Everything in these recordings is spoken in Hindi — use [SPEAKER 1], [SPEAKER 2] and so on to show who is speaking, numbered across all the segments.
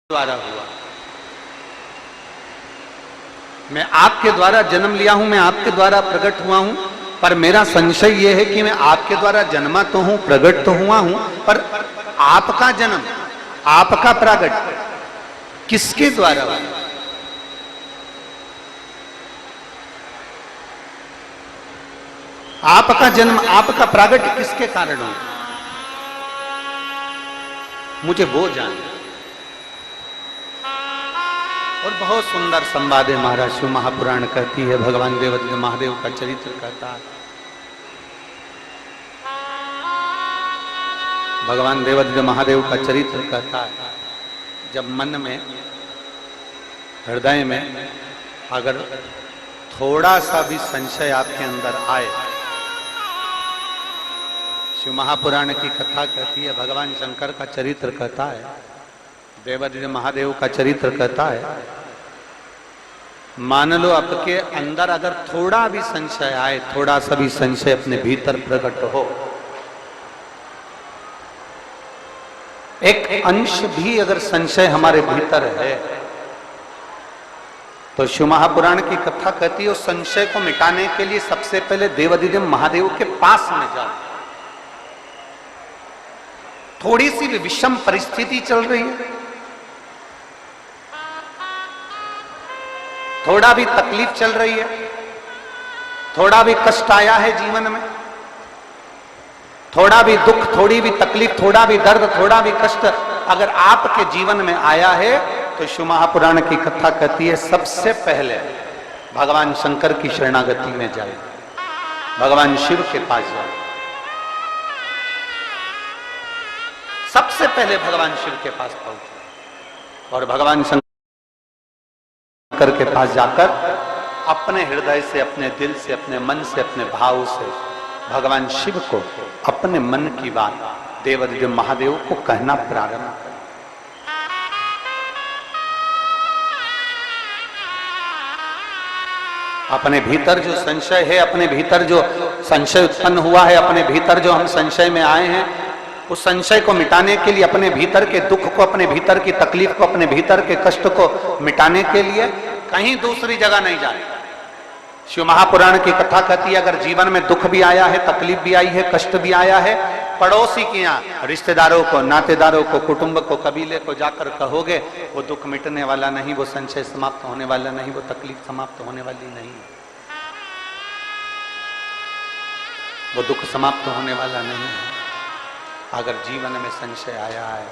[SPEAKER 1] द्वारा हुआ। मैं आपके द्वारा जन्म लिया हूं, मैं आपके द्वारा प्रकट हुआ हूं, पर मेरा संशय यह है कि मैं आपके द्वारा जन्मा तो हूं, प्रकट तो हुआ हूं, पर आपका जन्म, आपका प्रकट किसके द्वारा हुआ? आपका जन्म, आपका प्रकट किसके कारण हुआ? मुझे वो जानना। और बहुत सुंदर संवाद है महाराज। शिव महापुराण कहती है, भगवान देवादिदेव महादेव का चरित्र कहता है। भगवान देवादिदेव महादेव का चरित्र कहता है, जब मन में, हृदय में अगर थोड़ा सा भी संशय आपके अंदर आए, शिव महापुराण की कथा कहती है, भगवान शंकर का चरित्र कहता है, देवादिदेव महादेव का चरित्र कहता है, मान लो आपके अंदर अगर थोड़ा भी संशय आए, थोड़ा सा भी संशय अपने भीतर प्रकट हो, एक अंश भी अगर संशय हमारे भीतर है, तो शिव महापुराण की कथा कहती है उस संशय को मिटाने के लिए सबसे पहले देवादिदेव महादेव के पास में जाओ। थोड़ी सी भी विषम परिस्थिति चल रही है, थोड़ा भी तकलीफ चल रही है, थोड़ा भी कष्ट आया है जीवन में, थोड़ा भी दुख, थोड़ी भी तकलीफ, थोड़ा भी दर्द, थोड़ा भी कष्ट अगर आपके जीवन में आया है, तो शिव महापुराण की कथा कहती है सबसे पहले भगवान शंकर की शरणागति में जाए, भगवान शिव के पास जाए। सबसे पहले भगवान शिव के पास पहुंचे और भगवान शंकर के पास जाकर अपने हृदय से, अपने दिल से, अपने मन से, अपने भाव से भगवान शिव को अपने मन की बात देवादिदेव महादेव को कहना प्रारंभ करें। अपने भीतर जो संशय है, अपने भीतर जो संशय उत्पन्न हुआ है, अपने भीतर जो हम संशय में आए हैं, उस संशय को मिटाने के लिए, अपने भीतर के दुख को, अपने भीतर की तकलीफ को, अपने भीतर के कष्ट को मिटाने के लिए कहीं दूसरी जगह नहीं जाए। शिव महापुराण की कथा कहती है, अगर जीवन में दुख भी आया है, तकलीफ भी आई है, कष्ट भी आया है, पड़ोसी के यहाँ, रिश्तेदारों को, नातेदारों को, कुटुंब को, कबीले को जाकर कहोगे, वो दुख मिटने वाला नहीं, वो संशय समाप्त होने वाला नहीं, वो तकलीफ समाप्त होने वाली नहीं, वो दुख समाप्त होने वाला नहीं है। अगर जीवन में संशय आया है,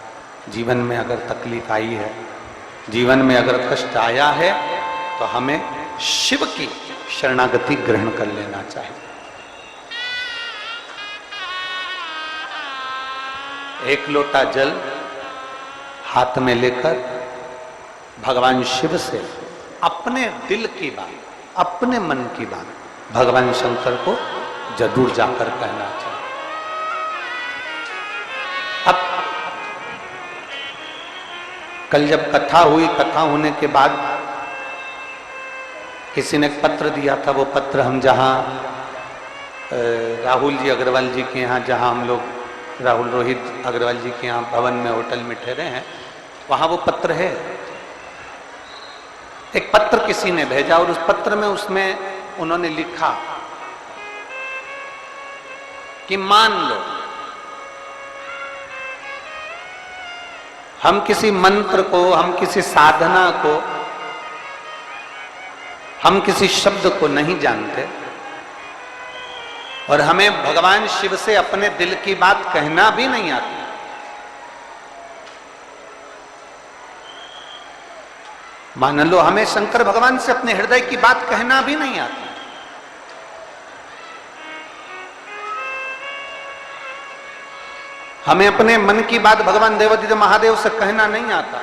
[SPEAKER 1] जीवन में अगर तकलीफ आई है, जीवन में अगर कष्ट आया है, तो हमें शिव की शरणागति ग्रहण कर लेना चाहिए। एक लोटा जल हाथ में लेकर भगवान शिव से अपने दिल की बात, अपने मन की बात भगवान शंकर को जरूर जाकर कहना चाहिए। अब कल जब कथा हुई, कथा होने के बाद किसी ने पत्र दिया था, वो पत्र हम जहाँ राहुल जी अग्रवाल जी के यहाँ, जहाँ हम लोग राहुल रोहित अग्रवाल जी के यहाँ भवन में, होटल में ठहरे हैं, वहाँ वो पत्र है। एक पत्र किसी ने भेजा और उस पत्र में, उसमें उन्होंने लिखा कि मान लो हम किसी मंत्र को, हम किसी साधना को, हम किसी शब्द को नहीं जानते और हमें भगवान शिव से अपने दिल की बात कहना भी नहीं आती। मान लो हमें शंकर भगवान से अपने हृदय की बात कहना भी नहीं आती, हमें अपने मन की बात भगवान देवादिदेव महादेव से कहना नहीं आता,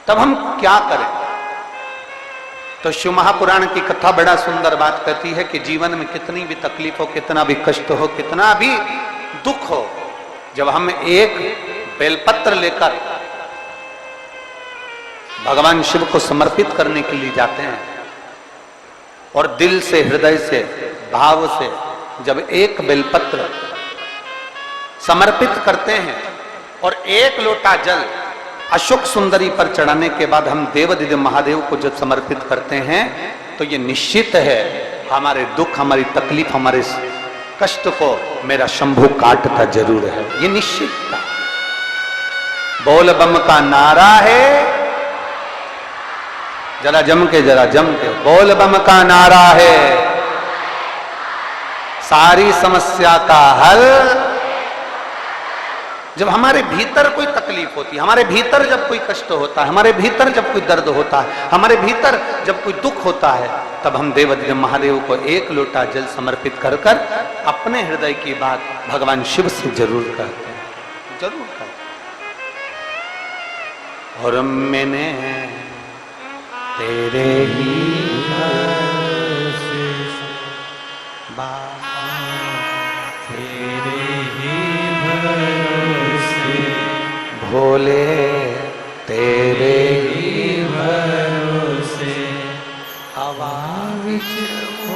[SPEAKER 1] तब हम क्या करें? तो शिव महापुराण की कथा बड़ा सुंदर बात कहती है कि जीवन में कितनी भी तकलीफ हो, कितना भी कष्ट हो, कितना भी दुख हो, जब हम एक बेलपत्र लेकर भगवान शिव को समर्पित करने के लिए जाते हैं और दिल से, हृदय से, भाव से जब एक बेलपत्र समर्पित करते हैं और एक लोटा जल अशोक सुंदरी पर चढ़ाने के बाद हम देवदिव्य महादेव को जब समर्पित करते हैं तो ये निश्चित है हमारे दुख, हमारी तकलीफ, हमारे कष्ट को मेरा शंभू काटता जरूर है, ये निश्चित था। बोल बम का नारा है, जरा जम के बोल बम का नारा है, सारी समस्या का हल। जब हमारे भीतर कोई तकलीफ होती है, हमारे भीतर जब कोई कष्ट होता है, हमारे भीतर जब कोई दर्द होता है, हमारे भीतर जब कोई दुख होता है, तब हम देवदिव्य महादेव को एक लोटा जल समर्पित कर कर अपने हृदय की बात भगवान शिव से जरूर कहते हैं, जरूर कहते हैं। और मैंने तेरे ही भोले तेरे ही भरोसे हवा विच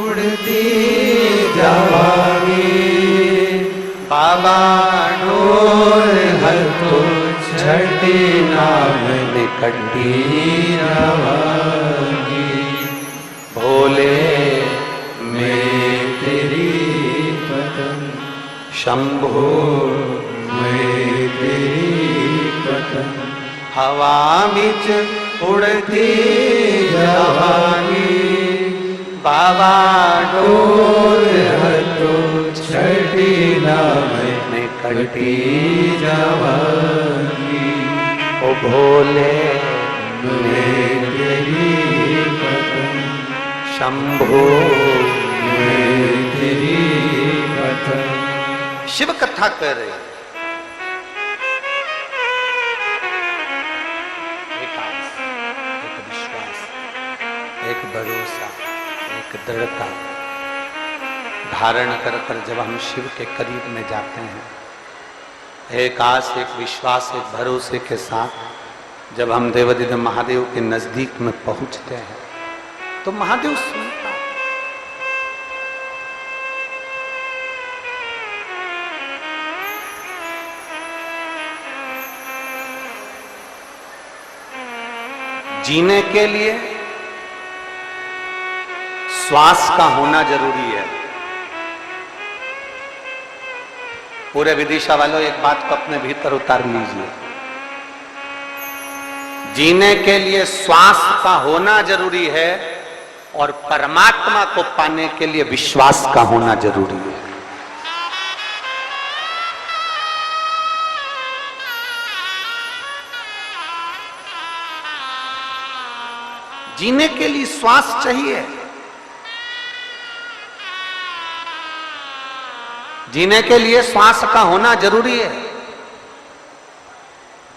[SPEAKER 1] उड़ती जावांगी, बाबा डोर हल्को छठी नाम निकटी जावांगी। भोले मैं तेरी पतंग, शंभो मैं तेरी पतंग, हवा बिच उड़ती जावांगी, बाबा डोर हल्को छठी नाम निकटी जावांगी। ओ भोले मैं तेरी पतंग, शंभो मैं तेरी पतंग। शिव कथा कर रहे, एक आस, एक विश्वास, एक भरोसा, एक दृढ़ता धारण कर कर जब हम शिव के करीब में जाते हैं, एक आस, एक विश्वास, एक भरोसे के साथ जब हम देवदिव्य महादेव के नजदीक में पहुंचते हैं तो महादेव सुनता है। जीने के लिए श्वास का होना जरूरी है। पूरे विदिशा वालों एक बात को अपने भीतर उतार लीजिए, जीने के लिए श्वास का होना जरूरी है और परमात्मा को पाने के लिए विश्वास का होना जरूरी है। जीने के लिए श्वास चाहिए, जीने के लिए श्वास का होना जरूरी है,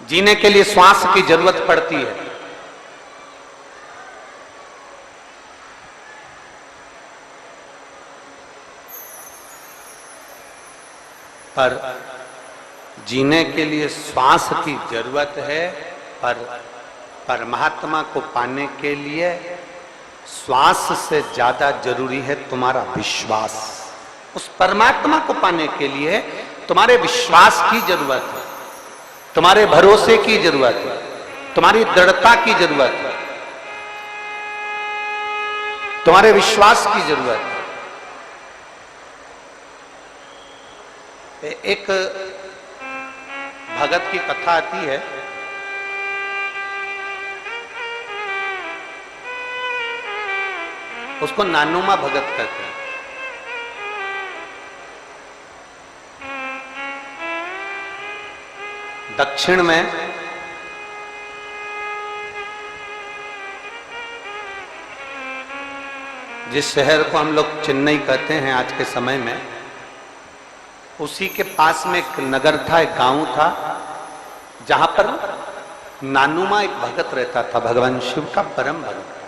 [SPEAKER 1] जीने के लिए श्वास की जरूरत पड़ती है। पर जीने के लिए श्वास की जरूरत है, पर परमात्मा को पाने के लिए श्वास से ज्यादा जरूरी है तुम्हारा विश्वास। उस परमात्मा को पाने के लिए तुम्हारे विश्वास की जरूरत है, तुम्हारे भरोसे की जरूरत है, तुम्हारी दृढ़ता की जरूरत है, तुम्हारे विश्वास की जरूरत है। एक भगत की कथा आती है, उसको नानुमा भगत कहते हैं। दक्षिण में जिस शहर को हम लोग चेन्नई कहते हैं आज के समय में, उसी के पास में एक नगर था, एक गांव था, जहां पर नानुमा एक भगत रहता था, भगवान शिव का परम भक्त।